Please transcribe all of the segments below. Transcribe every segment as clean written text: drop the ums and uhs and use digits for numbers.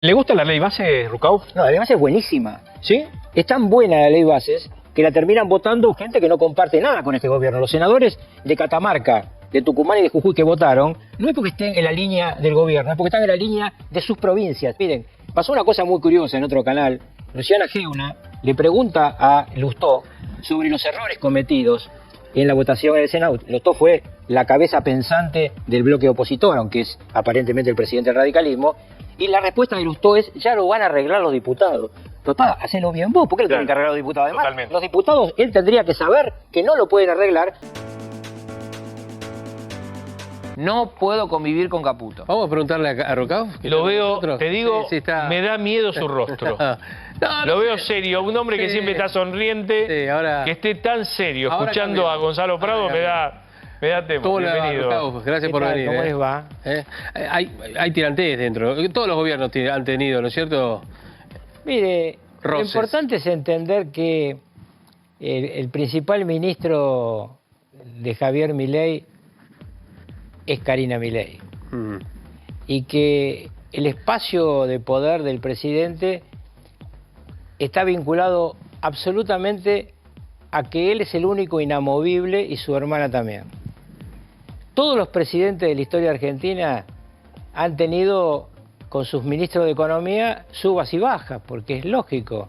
¿Le gusta la ley base, Rucauf? No, además es buenísima. ¿Sí? Es tan buena la ley bases que la terminan votando gente que no comparte nada con este gobierno. Los senadores de Catamarca, de Tucumán y de Jujuy que votaron, no es porque estén en la línea del gobierno, es porque están en la línea de sus provincias. Miren, pasó una cosa muy curiosa en otro canal. Luciana Geuna le pregunta a Lustó sobre los errores cometidos en la votación en el Senado. Lustó fue la cabeza pensante del bloque opositor, aunque es aparentemente el presidente del radicalismo. Y la respuesta de Lustó es, ya lo van a arreglar los diputados. Total, hacelo bien vos, ¿por qué lo tienen que arreglar los diputados? Además, totalmente. Los diputados, él tendría que saber que no lo pueden arreglar. No puedo convivir con Caputo. Vamos a preguntarle a Rucauf. Lo veo, nosotros. Te digo, sí, está... me da miedo su rostro. Lo veo serio, un hombre que siempre está sonriente, ahora... que esté tan serio, escuchando a Gonzalo Prado, me da temor. Bienvenido. Gracias por venir. ¿Cómo les va? Hay tirantes dentro. Todos los gobiernos han tenido, ¿no es cierto? Mire, lo importante es entender que el principal ministro de Javier Milei es Karina Milei. Y que el espacio de poder del presidente está vinculado absolutamente a que él es el único inamovible y su hermana también. Todos los presidentes de la historia argentina han tenido con sus ministros de Economía subas y bajas, porque es lógico.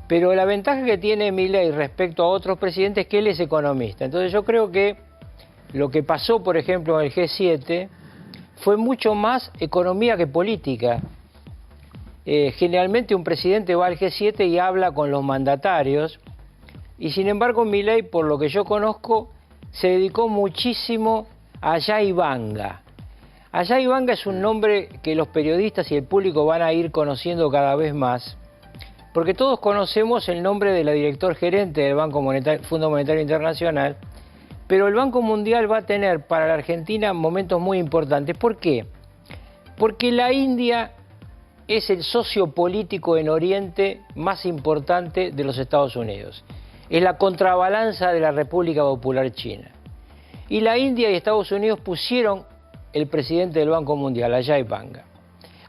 Pero la ventaja que tiene Milei respecto a otros presidentes es que él es economista. Entonces yo creo que lo que pasó, por ejemplo, en el G7 fue mucho más economía que política. Generalmente un presidente va al G7 y habla con los mandatarios, y sin embargo Milei, por lo que yo conozco, se dedicó muchísimo a Yaibanga. Yaibanga es un nombre que los periodistas y el público van a ir conociendo cada vez más, porque todos conocemos el nombre de la director gerente del Fondo Monetario Internacional, pero el Banco Mundial va a tener para la Argentina momentos muy importantes. ¿Por qué? Porque la India es el socio político en Oriente más importante de los Estados Unidos. Es la contrabalanza de la República Popular China. Y la India y Estados Unidos pusieron el presidente del Banco Mundial, Ajay Banga.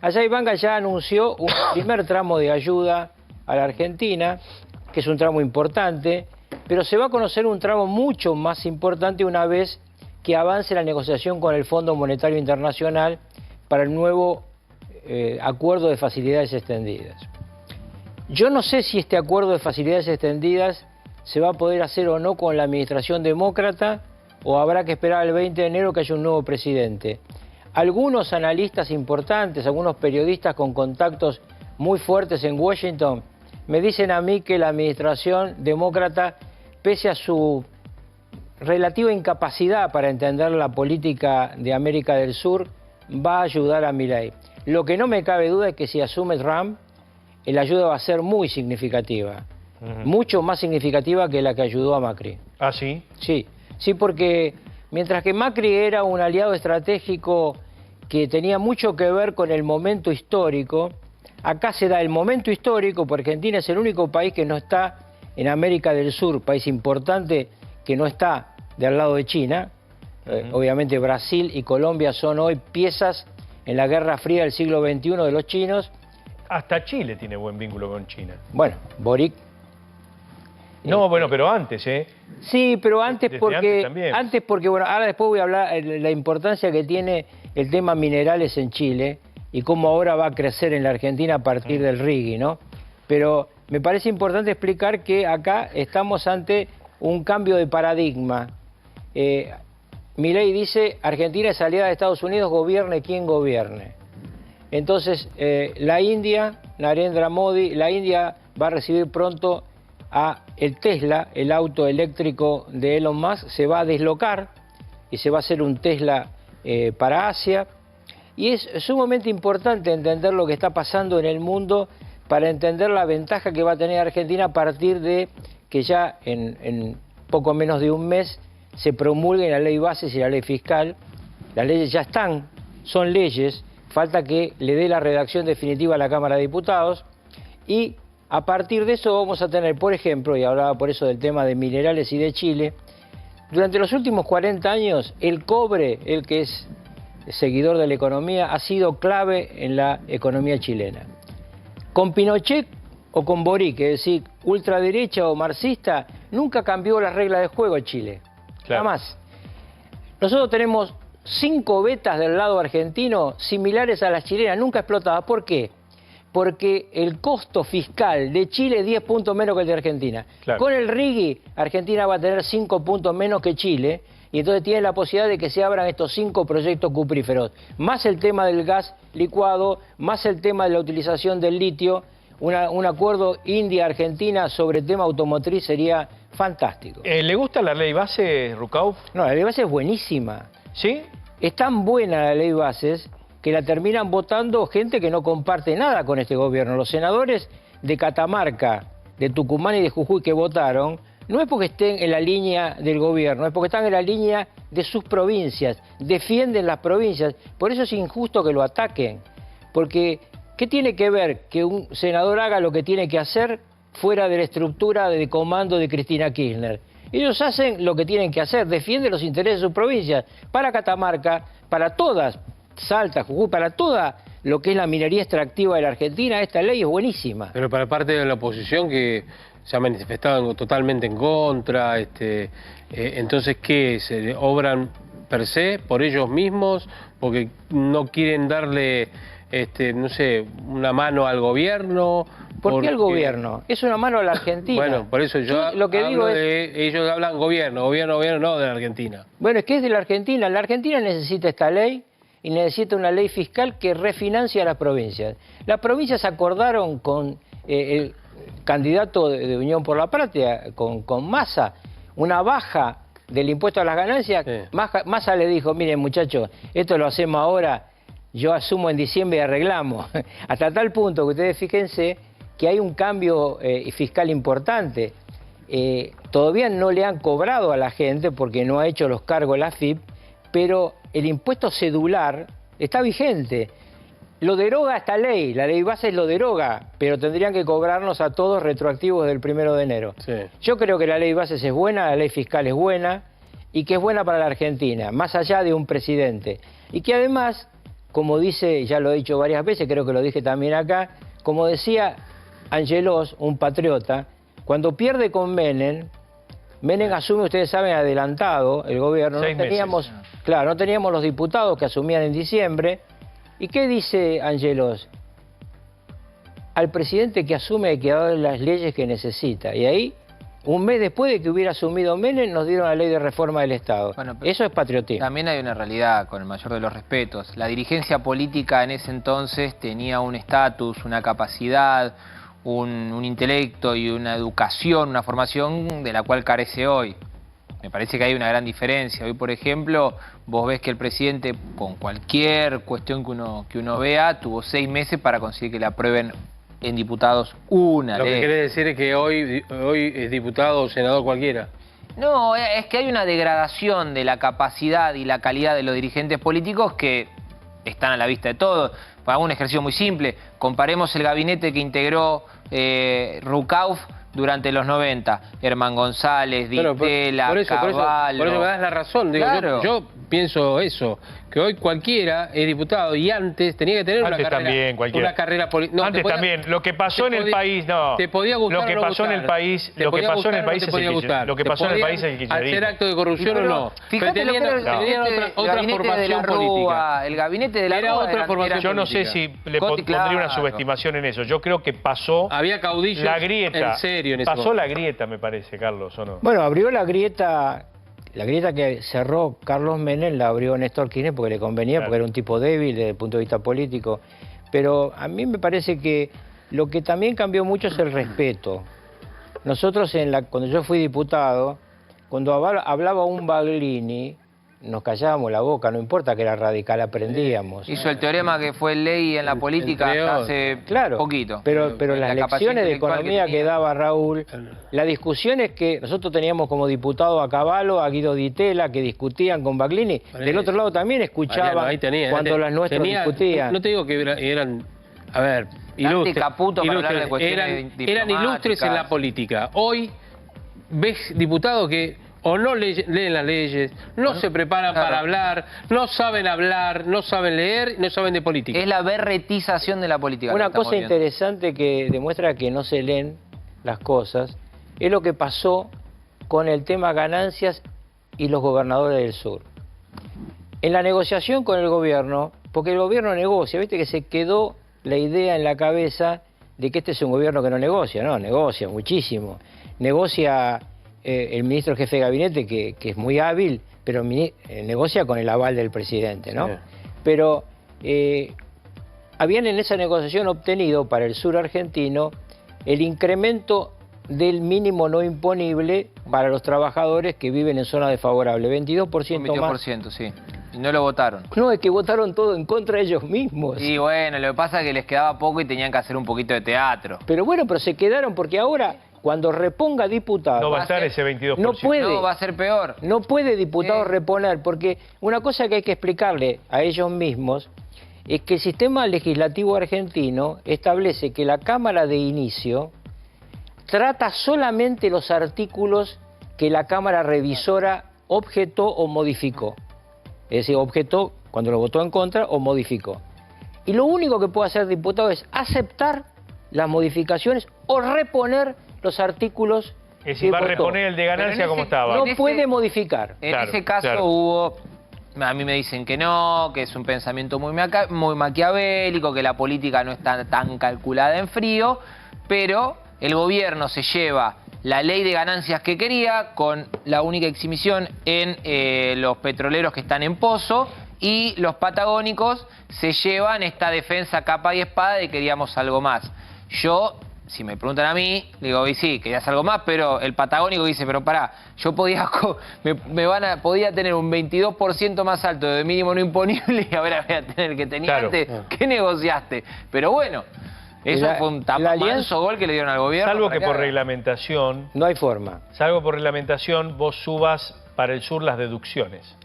Ajay Banga ya anunció un primer tramo de ayuda a la Argentina, que es un tramo importante, pero se va a conocer un tramo mucho más importante una vez que avance la negociación con el Fondo Monetario Internacional para el nuevo acuerdo de facilidades extendidas. Yo no sé si este acuerdo de facilidades extendidas se va a poder hacer o no con la administración demócrata, o habrá que esperar el 20 de enero que haya un nuevo presidente. Algunos analistas importantes, algunos periodistas con contactos muy fuertes en Washington, me dicen a mí que la administración demócrata, pese a su relativa incapacidad para entender la política de América del Sur, va a ayudar a Milei. Lo que no me cabe duda es que si asume Trump, la ayuda va a ser muy significativa. Mucho más significativa que la que ayudó a Macri. ¿Ah, sí? Sí, porque mientras que Macri era un aliado estratégico que tenía mucho que ver con el momento histórico, acá se da el momento histórico, porque Argentina es el único país que no está en América del Sur, país importante que no está del lado de China. Obviamente Brasil y Colombia son hoy piezas en la Guerra Fría del siglo XXI de los chinos. Hasta Chile tiene buen vínculo con China. Bueno, Boric... No, bueno, pero antes, ¿eh? Sí, pero antes porque... Antes bueno, ahora después voy a hablar de la importancia que tiene el tema minerales en Chile y cómo ahora va a crecer en la Argentina a partir del RIGI, ¿no? Pero me parece importante explicar que acá estamos ante un cambio de paradigma. Milei dice, Argentina es aliada de Estados Unidos, gobierne quien gobierne. Entonces, la India, Narendra Modi, la India va a recibir pronto a el Tesla, el auto eléctrico de Elon Musk, se va a deslocar y se va a hacer un Tesla para Asia. Y es sumamente importante entender lo que está pasando en el mundo para entender la ventaja que va a tener Argentina a partir de que ya en poco menos de un mes se promulguen la ley bases y la ley fiscal. Las leyes ya están, son leyes, falta que le dé la redacción definitiva a la Cámara de Diputados, y a partir de eso vamos a tener, por ejemplo, y hablaba por eso del tema de minerales y de Chile, durante los últimos 40 años el cobre, el que es seguidor de la economía, ha sido clave en la economía chilena. Con Pinochet o con Boric, es decir, ultraderecha o marxista, nunca cambió las reglas de juego en Chile. Claro. Nada más. Nosotros tenemos 5 vetas del lado argentino similares a las chilenas, nunca explotadas. ¿Por qué? Porque el costo fiscal de Chile es 10 puntos menos que el de Argentina. Claro. Con el RIGI, Argentina va a tener 5 puntos menos que Chile, y entonces tiene la posibilidad de que se abran estos 5 proyectos cupríferos, más el tema del gas licuado, más el tema de la utilización del litio. Un acuerdo India-Argentina sobre el tema automotriz sería fantástico. ¿Le gusta la ley base, Rucauf? No, la ley base es buenísima. ¿Sí? Es tan buena la ley bases que la terminan votando gente que no comparte nada con este gobierno. Los senadores de Catamarca, de Tucumán y de Jujuy que votaron, no es porque estén en la línea del gobierno, es porque están en la línea de sus provincias, defienden las provincias. Por eso es injusto que lo ataquen, porque ¿qué tiene que ver que un senador haga lo que tiene que hacer fuera de la estructura de comando de Cristina Kirchner? Ellos hacen lo que tienen que hacer, defienden los intereses de sus provincias. Para Catamarca, para todas, Salta, Jujuy, para toda lo que es la minería extractiva de la Argentina, esta ley es buenísima. Pero para parte de la oposición que se ha manifestado totalmente en contra, entonces, ¿qué? ¿Se obran per se por ellos mismos? ¿Porque no quieren darle, no sé, una mano al gobierno? ¿Por qué al gobierno? Es una mano a la Argentina. Bueno, por eso yo lo que hablo digo es... ellos hablan gobierno, no de la Argentina. Bueno, es que es de la Argentina. La Argentina necesita esta ley y necesita una ley fiscal que refinancia a las provincias. Las provincias acordaron con el candidato de Unión por la Patria, con Massa, una baja del impuesto a las ganancias. Sí. Massa le dijo, miren muchachos, esto lo hacemos ahora, yo asumo en diciembre y arreglamos. Hasta tal punto que ustedes fíjense que hay un cambio fiscal importante. Todavía no le han cobrado a la gente porque no ha hecho los cargos la AFIP, pero el impuesto cedular está vigente. Lo deroga esta ley, la ley base lo deroga, pero tendrían que cobrarnos a todos retroactivos del 1 de enero. Sí. Yo creo que la ley base es buena, la ley fiscal es buena y que es buena para la Argentina, más allá de un presidente. Y que además, como dice, ya lo he dicho varias veces, creo que lo dije también acá, como decía Angelos, un patriota, cuando pierde con Menem asume, ustedes saben, adelantado el gobierno. No teníamos, claro, no teníamos los diputados que asumían en diciembre. ¿Y qué dice Angelos? Al presidente que asume hay que darle las leyes que necesita. Y ahí, un mes después de que hubiera asumido Menem, nos dieron la ley de reforma del Estado. Bueno, eso es patriotismo. También hay una realidad, con el mayor de los respetos. La dirigencia política en ese entonces tenía un estatus, una capacidad, un intelecto y una educación, una formación de la cual carece hoy. Me parece que hay una gran diferencia. Hoy, por ejemplo, vos ves que el presidente, con cualquier cuestión que uno vea, tuvo 6 meses para conseguir que le aprueben en diputados una ley. Lo que quiere decir es que hoy es diputado o senador cualquiera. No, es que hay una degradación de la capacidad y la calidad de los dirigentes políticos que están a la vista de todos. Hago un ejercicio muy simple. Comparemos el gabinete que integró Rucauf durante los 90, Herman González, Ditela, Cavallo... Por eso me das la razón, digo, claro. yo pienso eso, que hoy cualquiera es diputado y antes tenía que tener una carrera política. No, antes también, lo que pasó en el país, no. Te podía gustar lo que pasó en el país, lo que pasó en el país es el kirchnerismo. Hacer acto de corrupción o no. Fíjate lo que era otra formación política. El gabinete de la Rúa otra formación política. Yo no sé si le pondría una subestimación en eso. Yo creo que pasó había caudillos la grieta. En serio en pasó la grieta, me parece, Carlos, ¿o no? Bueno, abrió la grieta que cerró Carlos Menem, la abrió Néstor Kirchner porque le convenía, claro, porque era un tipo débil desde el punto de vista político. Pero a mí me parece que lo que también cambió mucho es el respeto. Nosotros, cuando yo fui diputado, cuando hablaba un Baglini, nos callábamos la boca, no importa que era radical, aprendíamos. Hizo el teorema que fue ley en la política hasta hace poquito. Pero las lecciones de economía que daba Raúl, la discusión es que nosotros teníamos como diputado a Cavallo, a Guido Ditela, que discutían con Baglini. Del otro lado también escuchaban cuando las nuestras discutían. No te digo que eran, a ver, ilustres, eran ilustres en la política. Hoy ves diputados que o no leen las leyes, no se preparan para hablar, no saben leer, no saben de política. Es la berretización de la política. Una cosa interesante que demuestra que no se leen las cosas es lo que pasó con el tema ganancias y los gobernadores del sur. En la negociación con el gobierno, porque el gobierno negocia, viste que se quedó la idea en la cabeza de que este es un gobierno que no negocia, no, negocia muchísimo. Negocia el ministro jefe de gabinete, que es muy hábil, pero negocia con el aval del presidente, ¿no? Sí. Pero habían en esa negociación obtenido para el sur argentino el incremento del mínimo no imponible para los trabajadores que viven en zonas desfavorables, 22% más. 22%, sí. Y no lo votaron. No, es que votaron todo en contra de ellos mismos. Y bueno, lo que pasa es que les quedaba poco y tenían que hacer un poquito de teatro. Pero bueno, pero se quedaron porque ahora, cuando reponga diputados... No va a estar ese 22%. No puede. No, va a ser peor. No puede diputados reponer, porque una cosa que hay que explicarle a ellos mismos es que el sistema legislativo argentino establece que la Cámara de Inicio trata solamente los artículos que la Cámara Revisora objetó o modificó. Es decir, objetó cuando lo votó en contra o modificó. Y lo único que puede hacer el diputado es aceptar las modificaciones o reponer los artículos. Es decir, va a reponer el de ganancia como estaba. No puede modificar. En ese caso hubo... A mí me dicen que no, que es un pensamiento muy maquiavélico, que la política no está tan calculada en frío, pero el gobierno se lleva la ley de ganancias que quería, con la única exhibición en los petroleros que están en pozo, y los patagónicos se llevan esta defensa capa y espada de queríamos algo más. Yo, si me preguntan a mí, digo, y sí, querías algo más, pero el patagónico dice, pero pará, yo podía tener un 22% más alto de mínimo no imponible y ahora voy a tener el que tenía antes. ¿Qué negociaste? Pero bueno... Eso fue un manso gol que le dieron al gobierno. Salvo que por reglamentación... No hay forma. Salvo por reglamentación vos subas para el sur las deducciones.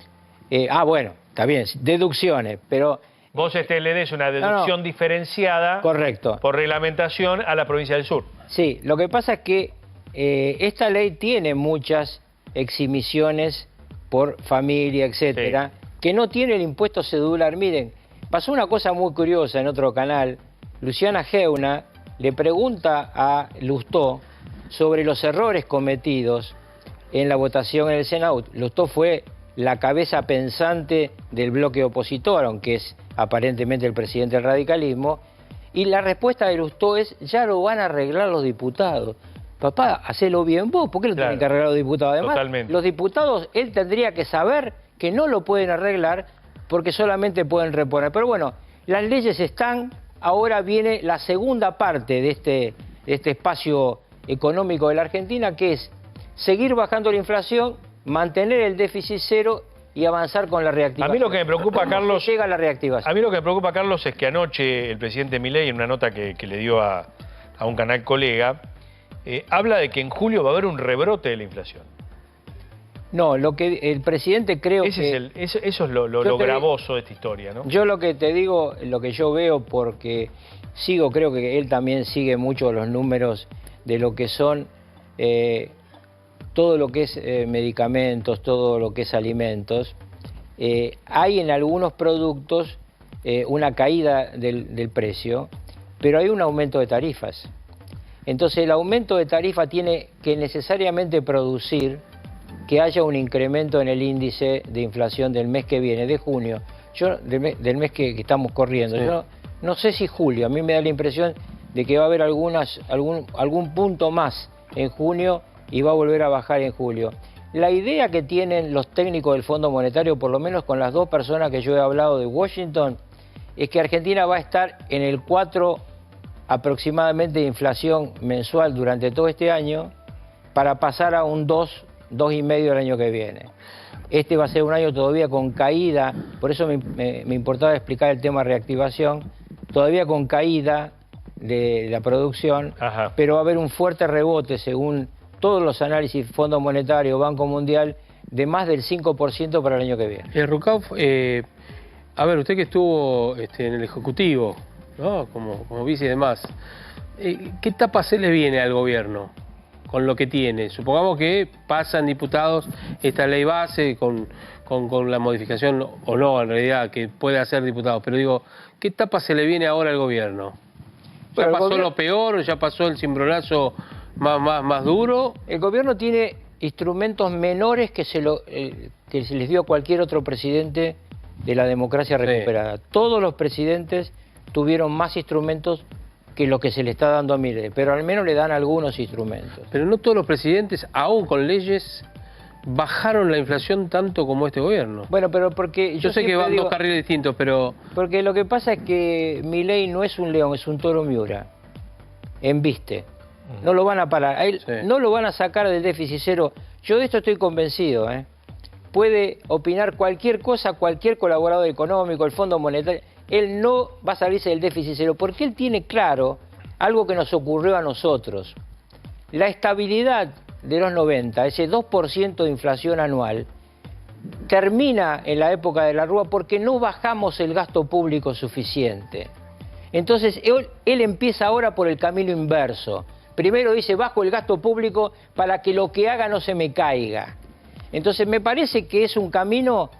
Bueno, está bien, deducciones, pero... Vos le des una deducción diferenciada... Correcto. Por reglamentación a la provincia del sur. Sí, lo que pasa es que esta ley tiene muchas exhibiciones por familia, etcétera, que no tiene el impuesto cedular. Miren, pasó una cosa muy curiosa en otro canal. Luciana Geuna le pregunta a Lustó sobre los errores cometidos en la votación en el Senado. Lustó fue la cabeza pensante del bloque opositor, aunque es aparentemente el presidente del radicalismo, y la respuesta de Lustó es, ya lo van a arreglar los diputados. Papá, hacelo bien vos, ¿por qué lo tienen que arreglar los diputados? Además, los diputados, él tendría que saber que no lo pueden arreglar porque solamente pueden reponer. Pero bueno, las leyes están... Ahora viene la segunda parte de este espacio económico de la Argentina, que es seguir bajando la inflación, mantener el déficit cero y avanzar con la reactivación. A mí lo que me preocupa, Carlos... Llega la reactivación. A mí lo que me preocupa, Carlos, es que anoche el presidente Milei, en una nota que le dio a un canal colega, habla de que en julio va a haber un rebrote de la inflación. No, lo que el presidente creo que... Eso es lo gravoso de esta historia, ¿no? Yo lo que te digo, lo que yo veo, porque creo que él también sigue mucho los números de lo que son todo lo que es medicamentos, todo lo que es alimentos. Hay en algunos productos una caída del precio, pero hay un aumento de tarifas. Entonces el aumento de tarifa tiene que necesariamente producir que haya un incremento en el índice de inflación del mes que viene, de junio, del mes que estamos corriendo. Sí. Yo no sé si julio, a mí me da la impresión de que va a haber algún punto más en junio y va a volver a bajar en julio. La idea que tienen los técnicos del Fondo Monetario, por lo menos con las dos personas que yo he hablado de Washington, es que Argentina va a estar en el 4 aproximadamente de inflación mensual durante todo este año para pasar a un 2,5 el año que viene. Este va a ser un año todavía con caída, por eso me importaba explicar el tema reactivación, todavía con caída de la producción, pero va a haber un fuerte rebote según todos los análisis, Fondo Monetario, Banco Mundial, de más del 5% para el año que viene. Rucauf, a ver, usted que estuvo en el Ejecutivo, ¿no? como vice y demás, ¿qué etapa se le viene al gobierno? lo que tiene. Supongamos que pasan diputados esta ley base con la modificación o no, en realidad, que puede hacer diputados. Pero digo, ¿qué etapa se le viene ahora al gobierno? ¿Ya pasó lo peor? ¿Ya pasó el cimbronazo más duro? El gobierno tiene instrumentos menores que se les dio a cualquier otro presidente de la democracia recuperada. Todos los presidentes tuvieron más instrumentos que lo que se le está dando a Milei, pero al menos le dan algunos instrumentos. Pero no todos los presidentes, aún con leyes, bajaron la inflación tanto como este gobierno. Bueno, pero porque... Yo sé que van dos carriles distintos, pero... Porque lo que pasa es que Milei no es un león, es un toro Miura. Embiste. No lo van a parar. A él no lo van a sacar del déficit cero. Yo de esto estoy convencido, ¿eh? Puede opinar cualquier cosa, cualquier colaborador económico, el Fondo Monetario. Él no va a salirse del déficit cero porque él tiene claro algo que nos ocurrió a nosotros. La estabilidad de los 90, ese 2% de inflación anual, termina en la época de la Rúa porque no bajamos el gasto público suficiente. Entonces él empieza ahora por el camino inverso. Primero dice, bajo el gasto público para que lo que haga no se me caiga. Entonces me parece que es un camino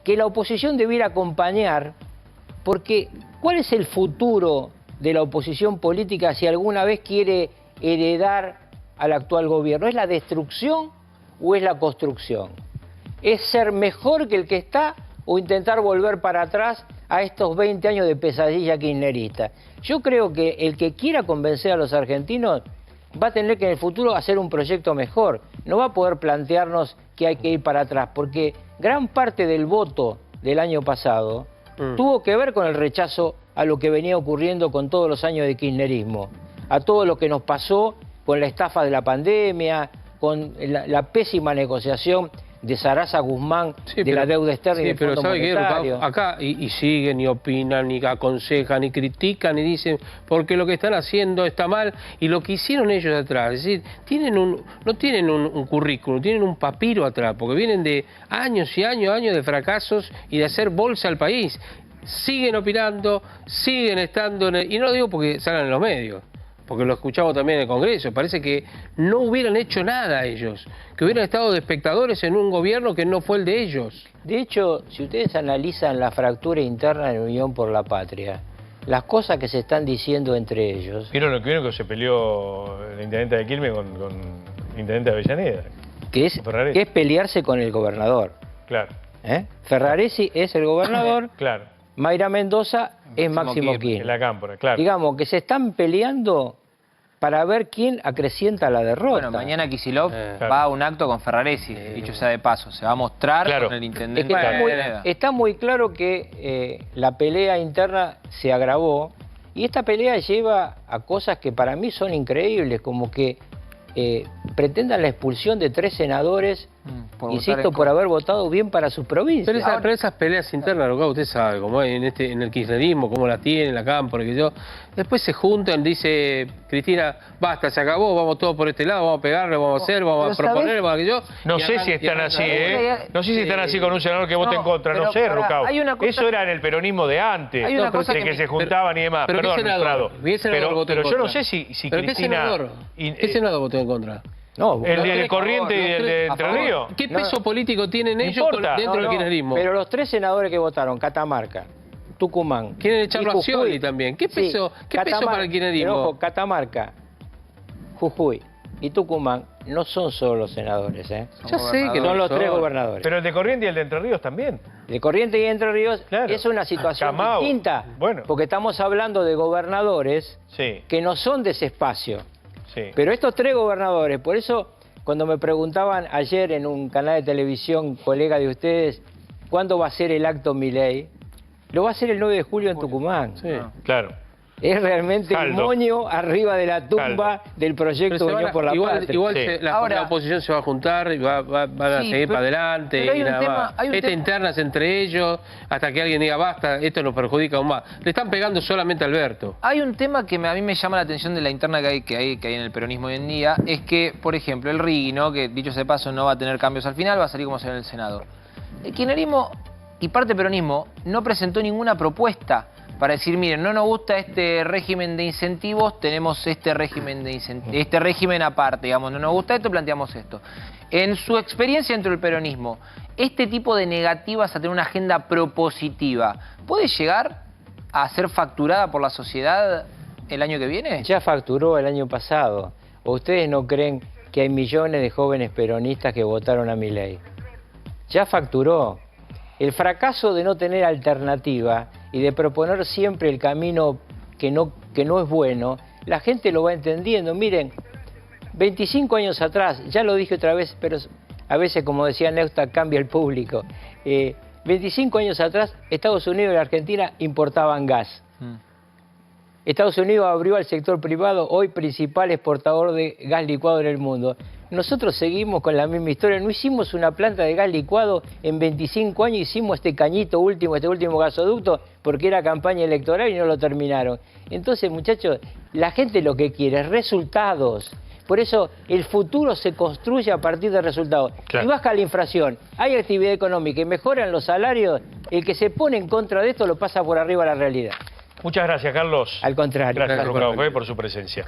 que la oposición debiera acompañar, porque ¿cuál es el futuro de la oposición política si alguna vez quiere heredar al actual gobierno? ¿Es la destrucción o es la construcción? ¿Es ser mejor que el que está o intentar volver para atrás a estos 20 años de pesadilla kirchnerista? Yo creo que el que quiera convencer a los argentinos va a tener que en el futuro hacer un proyecto mejor. No va a poder plantearnos que hay que ir para atrás, porque gran parte del voto del año pasado tuvo que ver con el rechazo a lo que venía ocurriendo con todos los años de kirchnerismo, a todo lo que nos pasó con la estafa de la pandemia, con la pésima negociación de Sarasa Guzmán de la deuda externa y del Fondo Monetario. Acá y siguen, y opinan, y aconsejan, y critican, y dicen, porque lo que están haciendo está mal, y lo que hicieron ellos atrás, es decir, no tienen un currículum, tienen un papiro atrás, porque vienen de años y años de fracasos y de hacer bolsa al país. Siguen opinando, siguen estando y no lo digo porque salgan en los medios, porque lo escuchamos también en el Congreso, parece que no hubieran hecho nada ellos, que hubieran estado de espectadores en un gobierno que no fue el de ellos. De hecho, si ustedes analizan la fractura interna de Unión por la Patria, las cosas que se están diciendo entre ellos... ¿Vieron lo que se peleó el intendente de Quilmes con el intendente de Avellaneda? Que es pelearse con el gobernador. Claro. Ferraresi es el gobernador. Claro. Mayra Mendoza es Máximo Kirchner. La Cámpora, claro. Digamos que se están peleando para ver quién acrecienta la derrota. Bueno, mañana Kicillof va a un acto con Ferraresi, dicho sea de paso. Se va a mostrar con el intendente. Está muy claro que la pelea interna se agravó y esta pelea lleva a cosas que para mí son increíbles, como que pretendan la expulsión de 3 senadores, insisto, por haber votado bien para sus provincias. Pero esas peleas internas, lo que usted sabe, como en el kirchnerismo, cómo las tienen, la Cámpora, que yo, después se juntan, dice Cristina, basta, se acabó, vamos todos por este lado, vamos a pegarle, vamos a hacer, vamos a proponer, vamos a que yo... No sé si están así, no sé si están así con un senador que vote en contra, no sé, Rucao. Eso era en el peronismo de antes, de que se juntaban y demás. Perdón, Prado. Pero yo no sé si Cristina... ¿Qué senador votó en contra? No, el de Corriente y el de Entre Ríos. ¿Qué peso político tienen ellos dentro del kirchnerismo? Pero los 3 senadores que votaron, Catamarca, Tucumán... Quieren echarlo a Scioli también. ¿Qué peso para el kirchnerismo? Ojo, Catamarca, Jujuy y Tucumán no son solo los senadores, Ya sé que son los 3 gobernadores. Pero el de Corriente y el de Entre Ríos también. De Corriente y Entre Ríos es una situación distinta. Bueno. Porque estamos hablando de gobernadores que no son de ese espacio. Sí. Pero estos 3 gobernadores, por eso cuando me preguntaban ayer en un canal de televisión, colega de ustedes, ¿cuándo va a ser el acto Milei? Lo va a hacer el 9 de julio en Tucumán. Sí, claro. Es realmente el moño arriba de la tumba del proyecto Unión por la Patria. Igual la oposición se va a juntar y van a seguir para adelante. Y nada más. Internas entre ellos, hasta que alguien diga basta, esto nos perjudica aún más. Le están pegando solamente a Alberto. Hay un tema que a mí me llama la atención de la interna que hay en el peronismo hoy en día, es que, por ejemplo, el RIGI, que dicho sea de paso no va a tener cambios al final, va a salir como será en el Senado. El kirchnerismo y parte del peronismo no presentó ninguna propuesta para decir, miren, no nos gusta este régimen de incentivos, tenemos este régimen este régimen aparte, digamos, no nos gusta esto, planteamos esto. En su experiencia dentro del peronismo, este tipo de negativas a tener una agenda propositiva, ¿puede llegar a ser facturada por la sociedad el año que viene? Ya facturó el año pasado. ¿O ustedes no creen que hay millones de jóvenes peronistas que votaron a Milei? Ya facturó. El fracaso de no tener alternativa y de proponer siempre el camino que no es bueno, la gente lo va entendiendo. Miren, 25 años atrás, ya lo dije otra vez, pero a veces, como decía Neustadt, cambia el público. 25 años atrás, Estados Unidos y Argentina importaban gas. Estados Unidos abrió al sector privado, hoy principal exportador de gas licuado en el mundo. Nosotros seguimos con la misma historia, no hicimos una planta de gas licuado en 25 años, hicimos este último gasoducto, porque era campaña electoral y no lo terminaron. Entonces, muchachos, la gente lo que quiere es resultados. Por eso el futuro se construye a partir de resultados. Claro. Y baja la inflación, hay actividad económica y mejoran los salarios, el que se pone en contra de esto lo pasa por arriba a la realidad. Muchas gracias, Carlos. Al contrario. Gracias, Lucas, por su presencia.